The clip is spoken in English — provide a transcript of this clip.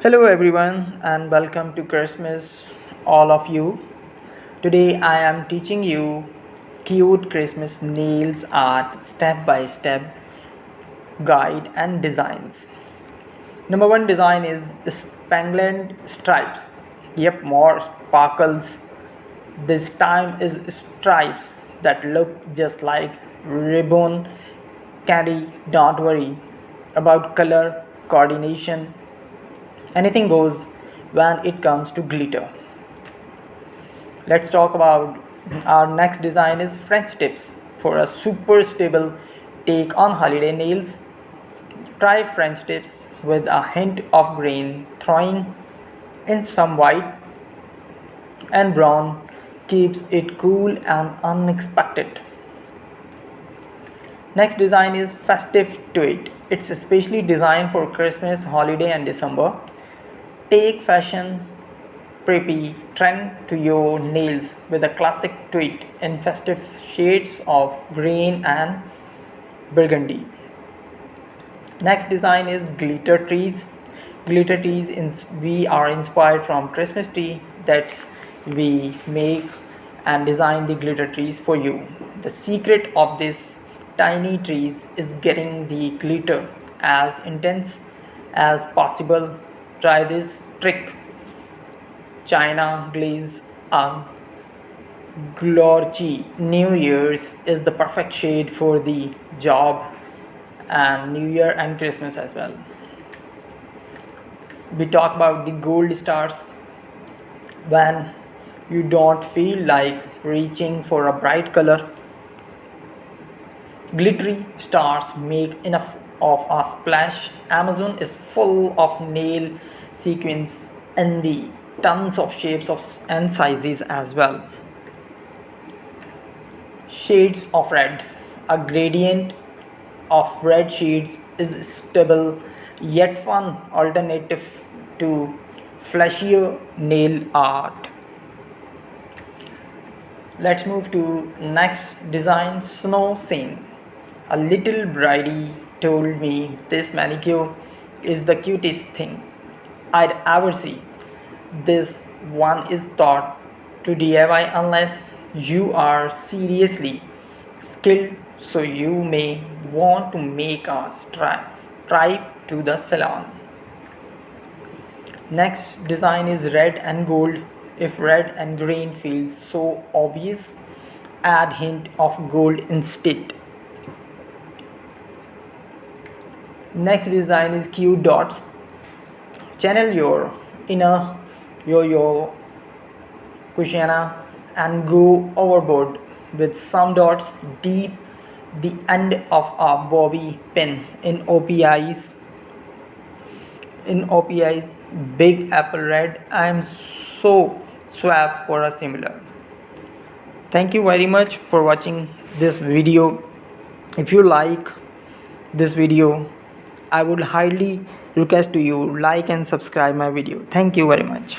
Hello everyone and welcome to Christmas all of you. Today I am teaching you cute Christmas nails art step by step guide and designs. Number 1 design is spangled stripes. Yep, more sparkles. This time is stripes that look just like ribbon candy. Don't worry about color coordination. Anything goes when it comes to glitter. Let's talk about our next design is French tips for a super stable take on holiday nails. Try French tips with a hint of green, throwing in some white and brown keeps it cool and unexpected. Next design is festive tweed. It's especially designed for Christmas, holiday and December. Take fashion preppy trend to your nails with a classic tweed in festive shades of green and burgundy. Next design is glitter trees. Glitter trees we are inspired from Christmas tree that's we make and design the glitter trees for you. The secret of this tiny trees is getting the glitter as intense as possible. Try this trick. China glaze a Glorchi New Year's is the perfect shade for the job and New Year and Christmas as well. We talk about the gold stars when you don't feel like reaching for a bright color. Glittery stars make enough of a splash. Amazon is full of nail sequins in the tons of shapes and sizes as well. Shades of red. A gradient of red shades is stable yet fun alternative to flashier nail art. Let's move to next design, snow scene. A little birdie told me this manicure is the cutest thing I'd ever see. This one is thought to DIY unless you are seriously skilled, so you may want to make a trip to the salon. Next design is red and gold. If red and green feels so obvious, add hint of gold instead. Next design is cute dots. Channel your inner yo-yo Kushana and go overboard with some dots deep the end of a bobby pin in OPI's Big Apple Red. I am so swap for a similar. Thank you very much for watching this video. If you like this video, I would highly request to you like and subscribe my video. Thank you very much.